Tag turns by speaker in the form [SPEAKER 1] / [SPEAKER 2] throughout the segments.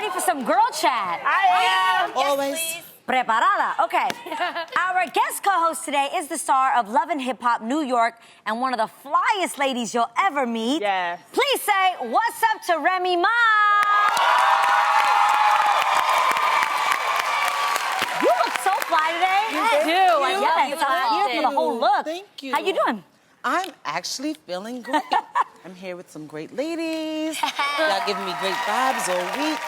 [SPEAKER 1] ready for some girl chat?
[SPEAKER 2] I am.
[SPEAKER 3] Always.
[SPEAKER 1] Preparada. Okay. Our guest co-host today is the star of Love and Hip Hop New York and one of the flyest ladies you'll ever meet.
[SPEAKER 2] Yes.
[SPEAKER 1] Please say what's up to Remy Ma. You look so fly today.
[SPEAKER 2] You do. I love you.
[SPEAKER 1] I'm here for the whole look.
[SPEAKER 3] Thank you.
[SPEAKER 1] How you doing?
[SPEAKER 3] I'm actually feeling great. I'm here with some great ladies. Y'all giving me great vibes all week.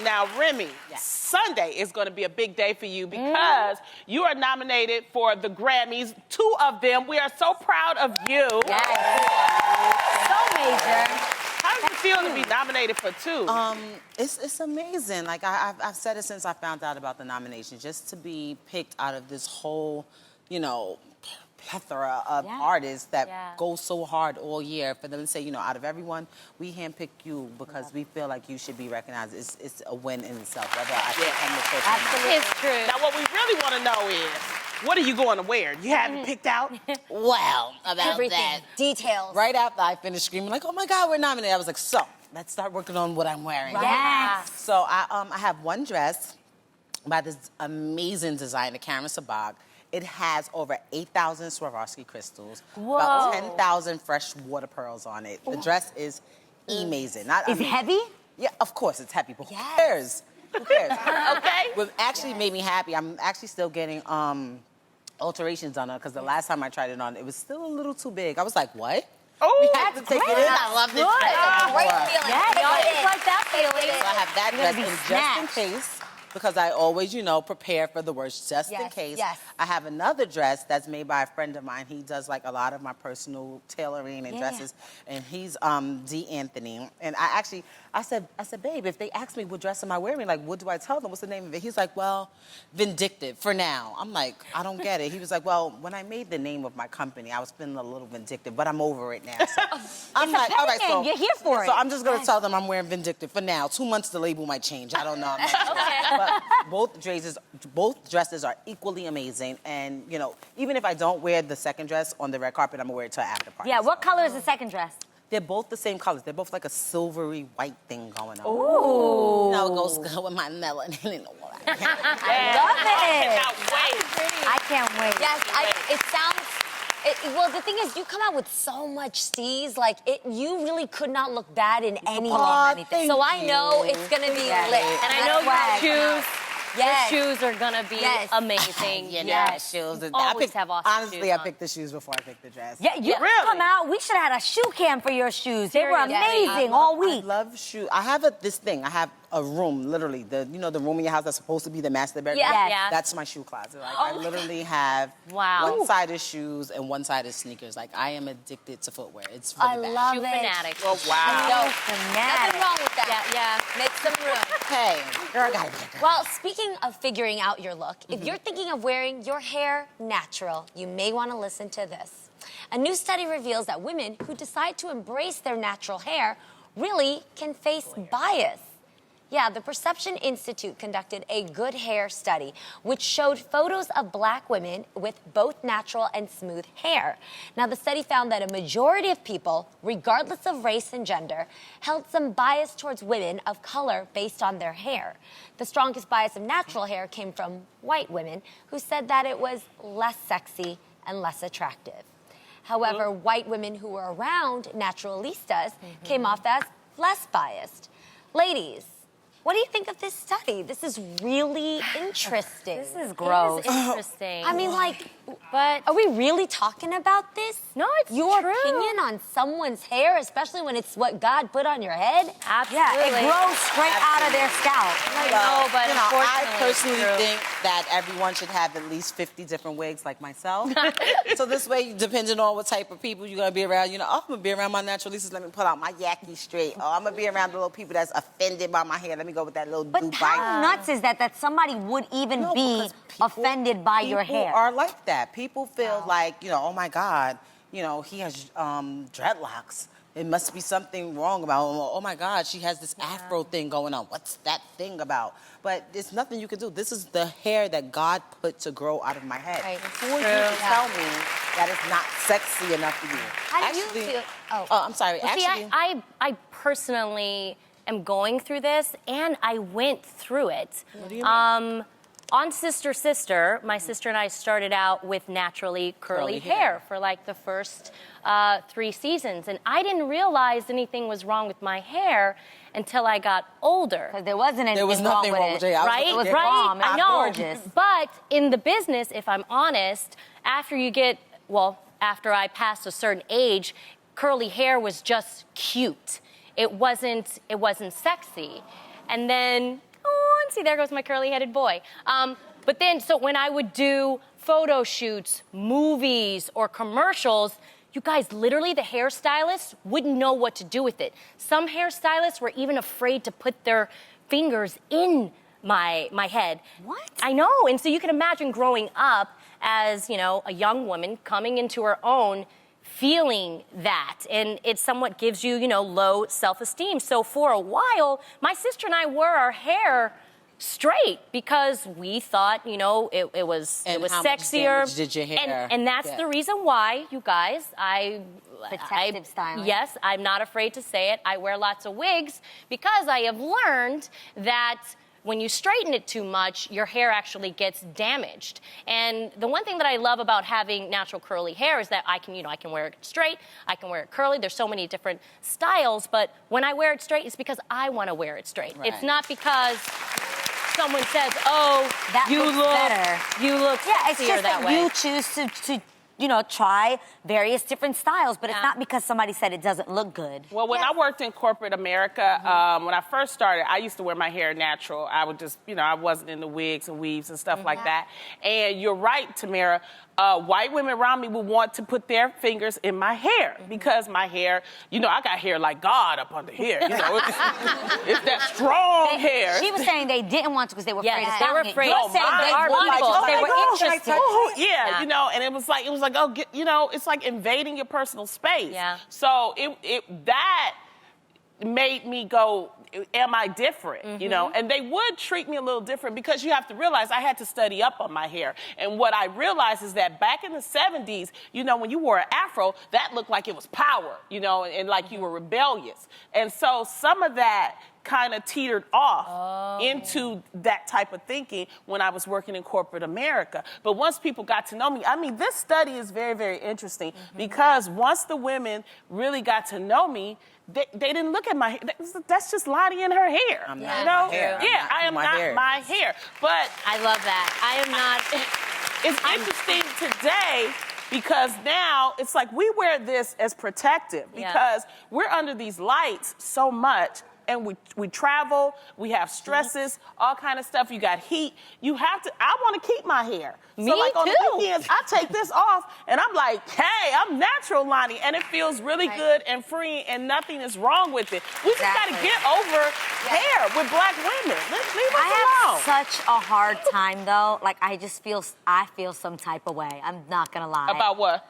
[SPEAKER 2] Now, Remy, Sunday is going to be a big day for you because you are nominated for the Grammys, 2 of them. We are so proud of you.
[SPEAKER 1] Yes. So major.
[SPEAKER 2] How does it feel to be nominated for 2?
[SPEAKER 3] It's amazing. Like I've said it since I found out about the nomination. Just to be picked out of this whole, plethora of artists that go so hard all year, for them to say, out of everyone, we handpick you because we feel like you should be recognized. It's a win in itself. Whether I think I'm the person or not.
[SPEAKER 1] Absolutely.
[SPEAKER 4] It's true.
[SPEAKER 2] Now, what we really want to know is, what are you going to wear? You haven't picked out?
[SPEAKER 3] Well, about
[SPEAKER 4] Everything.
[SPEAKER 3] that.
[SPEAKER 4] Details.
[SPEAKER 3] Right after I finished screaming, like, oh my God, we're nominated, I was like, so, let's start working on what I'm wearing.
[SPEAKER 1] Yes.
[SPEAKER 3] So I have one dress by this amazing designer, Karen Sabag. It has over 8,000 Swarovski crystals, about 10,000 fresh water pearls on it. The dress is amazing.
[SPEAKER 1] Is it heavy?
[SPEAKER 3] Yeah, of course it's heavy, but who cares? Who cares?
[SPEAKER 2] Okay.
[SPEAKER 3] What actually made me happy, I'm actually still getting alterations on it, because the last time I tried it on, it was still a little too big. I was like, what?
[SPEAKER 2] Oh,
[SPEAKER 3] We had to take it in. I love this dress.
[SPEAKER 4] Great feeling.
[SPEAKER 1] Yeah,
[SPEAKER 4] We
[SPEAKER 1] always
[SPEAKER 4] always
[SPEAKER 1] like that feeling.
[SPEAKER 3] So I have that
[SPEAKER 1] You're gonna
[SPEAKER 3] dress,
[SPEAKER 1] be
[SPEAKER 3] and
[SPEAKER 1] snatched.
[SPEAKER 3] just in case, because I always, prepare for the worst, just in
[SPEAKER 4] Yes,
[SPEAKER 3] case.
[SPEAKER 4] yes.
[SPEAKER 3] I have another dress that's made by a friend of mine. He does like a lot of my personal tailoring and dresses, and he's D. Anthony. And I said, babe, if they ask me what dress am I wearing, like, what do I tell them? What's the name of it? He's like, well, vindictive for now. I'm like, I don't get it. He was like, well, when I made the name of my company, I was feeling a little vindictive, but I'm over it now. So I'm like, all right, so
[SPEAKER 1] You're here for it.
[SPEAKER 3] So I'm just gonna tell them I'm wearing vindictive for now. 2 months, the label might change. I don't know. I'm not sure. But both dresses are equally amazing, and even if I don't wear the second dress on the red carpet, I'm gonna wear it to an after party.
[SPEAKER 1] Yeah, what color is the second dress?
[SPEAKER 3] They're both the same colors. They're both like a silvery white thing going on.
[SPEAKER 1] Ooh.
[SPEAKER 3] It goes good with my melanin and all that.
[SPEAKER 1] Love it.
[SPEAKER 2] cannot wait.
[SPEAKER 1] I can't wait.
[SPEAKER 4] Yes, it sounds. Well, the thing is, you come out with so much steez. Like, you really could not look bad in any
[SPEAKER 3] thank
[SPEAKER 4] So I know
[SPEAKER 3] you.
[SPEAKER 4] it's gonna be
[SPEAKER 1] Yeah.
[SPEAKER 4] lit.
[SPEAKER 1] That's
[SPEAKER 4] And
[SPEAKER 1] why.
[SPEAKER 4] I know
[SPEAKER 1] Your
[SPEAKER 4] your shoes. Yes.
[SPEAKER 5] Your shoes are gonna be amazing.
[SPEAKER 3] Shoes.
[SPEAKER 5] Always have awesome
[SPEAKER 3] honestly,
[SPEAKER 5] shoes
[SPEAKER 3] I
[SPEAKER 5] on.
[SPEAKER 3] picked the shoes before I picked the dress.
[SPEAKER 1] Yeah, you
[SPEAKER 2] Really?
[SPEAKER 1] come out. We should have had a shoe cam for your shoes. They were
[SPEAKER 5] Seriously.
[SPEAKER 1] amazing all week.
[SPEAKER 3] I love shoes. I have this thing. I have a room, literally. The room in your house that's supposed to be the master bedroom.
[SPEAKER 5] Yeah. Yeah.
[SPEAKER 3] That's my shoe closet. Like, I literally have
[SPEAKER 5] Wow.
[SPEAKER 3] one side is shoes and one side is sneakers. Like, I am addicted to footwear. It's really
[SPEAKER 4] I
[SPEAKER 3] bad.
[SPEAKER 4] love
[SPEAKER 5] Shoe
[SPEAKER 4] it.
[SPEAKER 5] fanatic.
[SPEAKER 2] Oh, wow.
[SPEAKER 4] No,
[SPEAKER 1] Fanatic.
[SPEAKER 4] nothing wrong with that.
[SPEAKER 5] Yeah.
[SPEAKER 4] Make some room.
[SPEAKER 3] Hey, girl, I gotta be a girl.
[SPEAKER 4] Well, speaking of figuring out your look, if you're thinking of wearing your hair natural, you may want to listen to this. A new study reveals that women who decide to embrace their natural hair really can face bias. Yeah, the Perception Institute conducted a good hair study, which showed photos of black women with both natural and smooth hair. Now, the study found that a majority of people, regardless of race and gender, held some bias towards women of color based on their hair. The strongest bias of natural hair came from white women, who said that it was less sexy and less attractive. However, white women who were around naturalistas came off as less biased. Ladies, what do you think of this study? This is really interesting.
[SPEAKER 1] This is gross.
[SPEAKER 5] It's interesting.
[SPEAKER 4] I mean, like,
[SPEAKER 5] but
[SPEAKER 4] are we really talking about this?
[SPEAKER 5] No, it's
[SPEAKER 4] Your
[SPEAKER 5] true.
[SPEAKER 4] opinion on someone's hair, especially when it's what God put on your head?
[SPEAKER 5] absolutely.
[SPEAKER 1] Yeah, it grows straight out of their scalp.
[SPEAKER 5] I know, but
[SPEAKER 3] I
[SPEAKER 5] unfortunately,
[SPEAKER 3] personally
[SPEAKER 5] it's true.
[SPEAKER 3] think that everyone should have at least 50 different wigs like myself. So this way, depending on what type of people you're going to be around, I'm going to be around my naturalistas, let me pull out my yaki straight. Or I'm going to be around the little people that's offended by my hair, let me go with that little
[SPEAKER 1] But
[SPEAKER 3] Dubai.
[SPEAKER 1] how nuts is that somebody would even
[SPEAKER 3] No,
[SPEAKER 1] be
[SPEAKER 3] because people-
[SPEAKER 1] offended by your hair?
[SPEAKER 3] People are like that. People feel like, oh my God, he has dreadlocks. It must be something wrong about him. Oh my God, she has this afro thing going on. What's that thing about? But there's nothing you can do. This is the hair that God put to grow out of my head.
[SPEAKER 4] Right.
[SPEAKER 3] Who are you to tell me that it's not sexy enough for you?
[SPEAKER 4] How do you feel?
[SPEAKER 3] Oh, I'm sorry.
[SPEAKER 5] Well, see,
[SPEAKER 3] Actually,
[SPEAKER 5] I personally am going through this, and I went through it.
[SPEAKER 3] What do you mean?
[SPEAKER 5] On Sister Sister, my sister and I started out with naturally curly hair for like the first 3 seasons. And I didn't realize anything was wrong with my hair until I got older.
[SPEAKER 1] Because there wasn't anything
[SPEAKER 3] There was nothing wrong with it.
[SPEAKER 5] Right?
[SPEAKER 1] It was
[SPEAKER 5] right?
[SPEAKER 1] bomb. It
[SPEAKER 5] I
[SPEAKER 1] was
[SPEAKER 5] know.
[SPEAKER 1] gorgeous.
[SPEAKER 5] But in the business, if I'm honest, after I passed a certain age, curly hair was just cute. It wasn't sexy. And then, see, there goes my curly-headed boy. But then, so when I would do photo shoots, movies, or commercials, you guys, literally the hairstylists wouldn't know what to do with it. Some hairstylists were even afraid to put their fingers in my head.
[SPEAKER 1] What?
[SPEAKER 5] I know, and so you can imagine growing up as, a young woman coming into her own, feeling that, and it somewhat gives you, low self-esteem. So for a while, my sister and I wore our hair straight because we thought, it was
[SPEAKER 3] And how much
[SPEAKER 5] sexier.
[SPEAKER 3] damage did your hair
[SPEAKER 5] And that's
[SPEAKER 3] get?
[SPEAKER 5] the reason why, you guys,
[SPEAKER 1] Protective styling.
[SPEAKER 5] Yes, I'm not afraid to say it. I wear lots of wigs because I have learned that when you straighten it too much, your hair actually gets damaged. And the one thing that I love about having natural curly hair is that I can wear it straight, I can wear it curly. There's so many different styles, but when I wear it straight, it's because I want to wear it straight.
[SPEAKER 3] Right.
[SPEAKER 5] It's not because someone says, "Oh,
[SPEAKER 1] That
[SPEAKER 5] you
[SPEAKER 1] looks
[SPEAKER 5] look
[SPEAKER 1] better."
[SPEAKER 5] you look
[SPEAKER 1] Yeah, it's
[SPEAKER 5] sexier
[SPEAKER 1] just
[SPEAKER 5] that
[SPEAKER 1] that
[SPEAKER 5] way."
[SPEAKER 1] you choose to try various different styles, but it's not because somebody said it doesn't look good.
[SPEAKER 2] Well, when I worked in corporate America, when I first started, I used to wear my hair natural. I would just, I wasn't into wigs and weaves and stuff like that. And you're right, Tamera. White women around me would want to put their fingers in my hair because my hair, I got hair like God up under here. It's that strong hair.
[SPEAKER 1] She was saying they didn't want to because they were afraid of
[SPEAKER 5] they were
[SPEAKER 1] styling it.
[SPEAKER 5] afraid.
[SPEAKER 1] You're saying
[SPEAKER 2] mine
[SPEAKER 1] they
[SPEAKER 5] are
[SPEAKER 1] wanted
[SPEAKER 5] people.
[SPEAKER 1] to. They
[SPEAKER 5] Oh
[SPEAKER 1] were
[SPEAKER 5] my God,
[SPEAKER 1] interested.
[SPEAKER 2] Yeah, and it was like, it's like invading your personal space.
[SPEAKER 5] Yeah.
[SPEAKER 2] So that made me go, am I different? And they would treat me a little different because you have to realize I had to study up on my hair. And what I realized is that back in the 70s, when you wore an afro, that looked like it was power, and like you were rebellious. And so some of that kind of teetered off into that type of thinking when I was working in corporate America. But once people got to know me, this study is very, very interesting because once the women really got to know me, they didn't look at my hair. That's just Lottie and her hair.
[SPEAKER 3] I'm not my hair.
[SPEAKER 2] Yeah, I am not my hair. But
[SPEAKER 5] I love that. I am not.
[SPEAKER 2] it's interesting today because now it's like we wear this as protective because we're under these lights so much. And we travel, we have stresses, all kind of stuff. You got heat. I want to keep my hair.
[SPEAKER 5] Me
[SPEAKER 2] so like on
[SPEAKER 5] too.
[SPEAKER 2] the weekends, I take this off and I'm like, hey, I'm natural, Lonnie. And it feels really good and free and nothing is wrong with it. We just got to get over hair with black women. Leave us
[SPEAKER 1] I
[SPEAKER 2] alone.
[SPEAKER 1] have such a hard time though. Like I feel some type of way. I'm not gonna lie.
[SPEAKER 2] About what?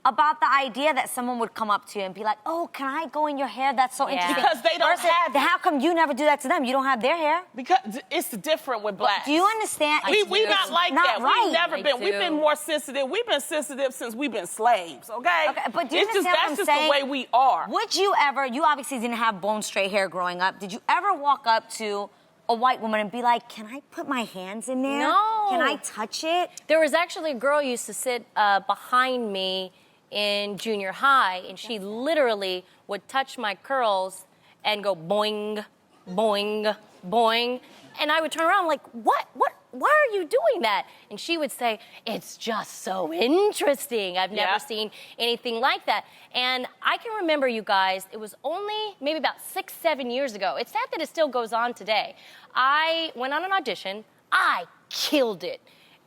[SPEAKER 1] About the idea that someone would come up to you and be like, "Oh, can I go in your hair? That's so interesting."
[SPEAKER 2] Because they don't have it.
[SPEAKER 1] How come you never do that to them? You don't have their hair.
[SPEAKER 2] Because it's different with blacks.
[SPEAKER 1] Do you understand?
[SPEAKER 2] We not like that.
[SPEAKER 1] Right.
[SPEAKER 2] We've never been. We've been more sensitive. We've been sensitive since we've been slaves, okay?
[SPEAKER 1] Okay, but do you
[SPEAKER 2] it's just,
[SPEAKER 1] understand what I'm
[SPEAKER 2] that's just
[SPEAKER 1] saying?
[SPEAKER 2] the way we are.
[SPEAKER 1] Would you ever, you obviously didn't have bone straight hair growing up. Did you ever walk up to a white woman and be like, "Can I put my hands in there?
[SPEAKER 5] No.
[SPEAKER 1] Can I touch it?"
[SPEAKER 5] There was actually a girl who used to sit behind me in junior high, and she literally would touch my curls and go boing, boing, boing. And I would turn around like, what? Why are you doing that? And she would say, "It's just so interesting. I've never seen anything like that." And I can remember, you guys, it was only maybe about 6-7 years ago. It's sad that it still goes on today. I went on an audition. I killed it.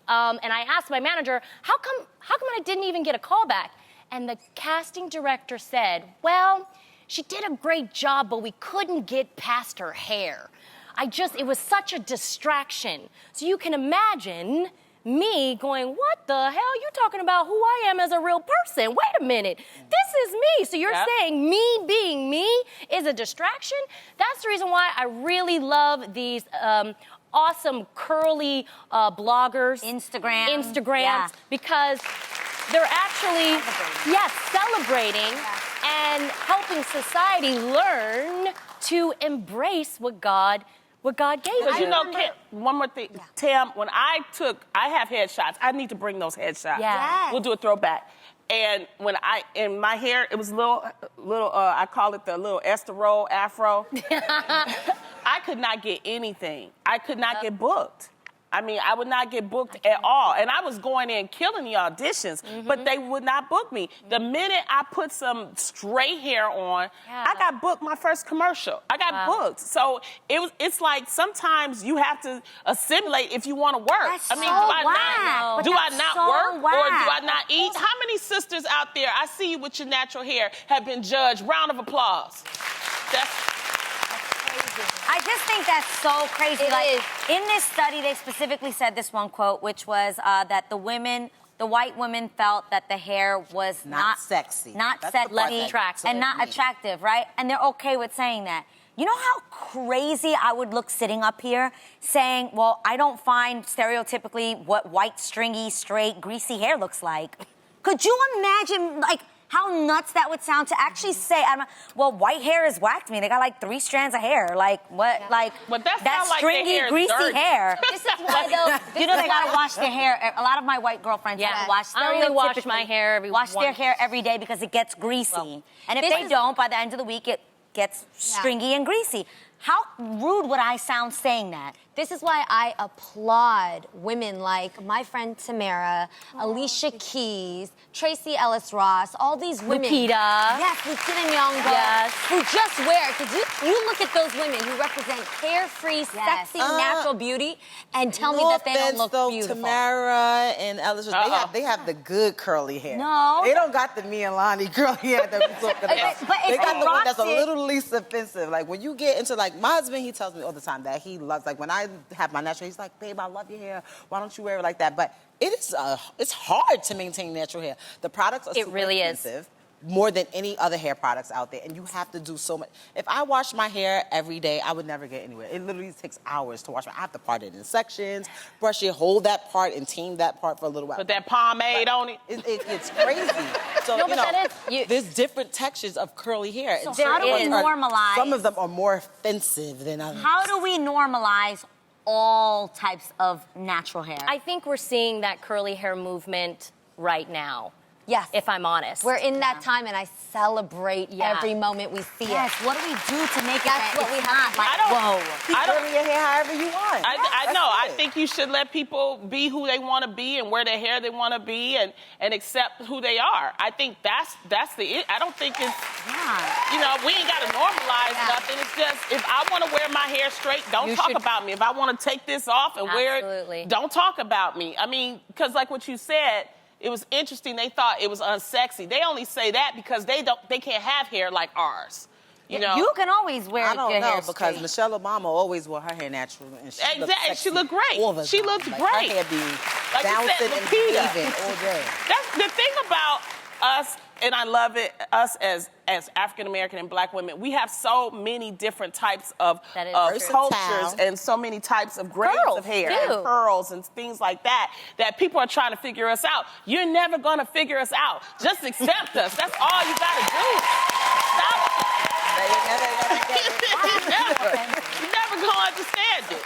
[SPEAKER 5] And I asked my manager, how come I didn't even get a call back? And the casting director said, "Well, she did a great job, but we couldn't get past her hair. It was such a distraction." So you can imagine me going, "What the hell? You talking about who I am as a real person? Wait a minute. This is me." So you're saying me being me is a distraction? That's the reason why I really love these awesome curly bloggers. Instagrams. Because they're actually, celebrating and helping society learn to embrace what God gave
[SPEAKER 2] Because
[SPEAKER 5] you.
[SPEAKER 2] you know, one more thing, Tam, when I have headshots. I need to bring those headshots.
[SPEAKER 5] Yeah.
[SPEAKER 4] Yes.
[SPEAKER 2] We'll do a throwback. And when in my hair, it was little, I call it the little Esther roll afro. I could not get anything. I could not get booked. I mean, I would not get booked at all. And I was going in killing the auditions, but they would not book me. The minute I put some straight hair on, I got booked my first commercial. I got booked. So it's like sometimes you have to assimilate if you want to work.
[SPEAKER 1] That's
[SPEAKER 2] I mean,
[SPEAKER 1] so
[SPEAKER 2] do I
[SPEAKER 1] whack.
[SPEAKER 2] not
[SPEAKER 1] So
[SPEAKER 2] work or
[SPEAKER 1] whack.
[SPEAKER 2] do I not eat? How many sisters out there, I see you with your natural hair, have been judged? Round of applause.
[SPEAKER 1] I just think that's so crazy.
[SPEAKER 4] It
[SPEAKER 1] like
[SPEAKER 4] is.
[SPEAKER 1] in this study, they specifically said this one quote, which was that the white women felt that the hair was
[SPEAKER 3] Not sexy.
[SPEAKER 1] not
[SPEAKER 3] That's the
[SPEAKER 1] sexy,
[SPEAKER 3] part that
[SPEAKER 5] attractive.
[SPEAKER 1] and not attractive, right? And they're okay with saying that. You know how crazy I would look sitting up here saying, well, I don't find stereotypically what white, stringy, straight, greasy hair looks like. Could you imagine, like, how nuts that would sound to actually say, well, white hair is whack to me. They got like 3 strands of hair. Like, what? Like,
[SPEAKER 2] But that
[SPEAKER 1] that
[SPEAKER 2] sound like their
[SPEAKER 1] stringy,
[SPEAKER 2] hair is
[SPEAKER 1] greasy
[SPEAKER 2] dirty.
[SPEAKER 1] hair.
[SPEAKER 4] This is why, though.
[SPEAKER 1] You know they gotta wash their hair. A lot of my white girlfriends have to wash.
[SPEAKER 5] I only wash
[SPEAKER 1] stereotypically
[SPEAKER 5] my hair every
[SPEAKER 1] wash their
[SPEAKER 5] once.
[SPEAKER 1] hair every day because it gets greasy. And if
[SPEAKER 4] this
[SPEAKER 1] they
[SPEAKER 4] is-
[SPEAKER 1] don't, by the end of the week, it gets stringy and greasy. How rude would I sound saying that?
[SPEAKER 4] This is why I applaud women like my friend Tamera, Alicia Keys, Tracy Ellis Ross, all these women.
[SPEAKER 5] Lupita.
[SPEAKER 4] Yes, Lupita Nyong'o.
[SPEAKER 5] Yes.
[SPEAKER 4] Who just wear, because you look at those women who represent carefree, sexy, natural beauty and tell me that they don't look
[SPEAKER 3] though,
[SPEAKER 4] beautiful.
[SPEAKER 3] Tamara and Alicia, they have the good curly hair.
[SPEAKER 1] No.
[SPEAKER 3] They don't got the me and Lonnie curly hair that we talking about.
[SPEAKER 1] But if
[SPEAKER 3] They got
[SPEAKER 1] they
[SPEAKER 3] the one that's a
[SPEAKER 1] rocked it-
[SPEAKER 3] little least offensive. Like when you get into like my husband, he tells me all the time that he loves, like when I have my natural, he's like, babe, I love your hair. Why don't you wear it like that? But it's hard to maintain natural hair. The products are super
[SPEAKER 5] really is.
[SPEAKER 3] expensive. More than any other hair products out there, and you have to do so much. If I wash my hair every day, I would never get anywhere. It literally takes hours to wash my. I have to part it in sections, brush it, hold that part, and team that part for a little while.
[SPEAKER 2] Put that pomade on it.
[SPEAKER 3] It's crazy. So
[SPEAKER 5] No, but that is-
[SPEAKER 3] there's different textures of curly hair.
[SPEAKER 1] So
[SPEAKER 3] and
[SPEAKER 1] how do
[SPEAKER 3] certain
[SPEAKER 1] we
[SPEAKER 3] ones are-
[SPEAKER 1] normalize-
[SPEAKER 3] Some of them are more offensive than others.
[SPEAKER 1] How do we normalize all types of natural hair?
[SPEAKER 5] I think we're seeing that curly hair movement right now.
[SPEAKER 4] Yes.
[SPEAKER 5] If I'm honest.
[SPEAKER 4] We're in that time, and I celebrate every moment we see
[SPEAKER 1] Yes,
[SPEAKER 4] it.
[SPEAKER 1] what do we do to make
[SPEAKER 4] That's
[SPEAKER 1] it that
[SPEAKER 4] what
[SPEAKER 1] it's
[SPEAKER 4] we
[SPEAKER 1] not
[SPEAKER 4] have to do.
[SPEAKER 1] like,
[SPEAKER 2] I don't-
[SPEAKER 1] whoa.
[SPEAKER 3] Keep
[SPEAKER 2] I don't-
[SPEAKER 3] curling your hair however you want.
[SPEAKER 2] I
[SPEAKER 3] That's
[SPEAKER 2] know. I
[SPEAKER 3] it.
[SPEAKER 2] think you should let people be who they want to be and wear their hair they want to be and accept who they are. I think that's it. I don't think it's, you know, we ain't got to normalize nothing. It's just, if I want to wear my hair straight, don't
[SPEAKER 5] You
[SPEAKER 2] talk
[SPEAKER 5] should-
[SPEAKER 2] about me. If I want to take this off and wear
[SPEAKER 5] Absolutely.
[SPEAKER 2] it, don't talk about me. I mean, because like what you said, it was interesting. They thought it was unsexy. They only say that because they can't have hair like ours. You know?
[SPEAKER 1] You can always wear
[SPEAKER 3] I don't
[SPEAKER 1] your
[SPEAKER 3] know
[SPEAKER 1] hair
[SPEAKER 3] because
[SPEAKER 1] straight.
[SPEAKER 3] Michelle Obama always wore her hair natural, and she looked
[SPEAKER 2] Exactly.
[SPEAKER 3] sexy
[SPEAKER 2] She looked great.
[SPEAKER 3] all the
[SPEAKER 2] She
[SPEAKER 3] time.
[SPEAKER 2] looked
[SPEAKER 3] Like,
[SPEAKER 2] great.
[SPEAKER 3] Her hair be
[SPEAKER 2] Like you
[SPEAKER 3] bouncing
[SPEAKER 2] said,
[SPEAKER 3] and
[SPEAKER 2] Lupita.
[SPEAKER 3] waving all day.
[SPEAKER 2] That's the thing about us, and I love it, us as African American and black women, we have so many different types of
[SPEAKER 5] That is true.
[SPEAKER 2] cultures
[SPEAKER 3] Versatile.
[SPEAKER 2] and so many types of grades
[SPEAKER 5] Curls,
[SPEAKER 2] of hair
[SPEAKER 5] too.
[SPEAKER 2] and curls and things like that people are trying to figure us out. You're never going to figure us out. Just accept us. That's all you got to do. Stop.
[SPEAKER 3] You're never gonna get it.
[SPEAKER 2] You're never going to understand it.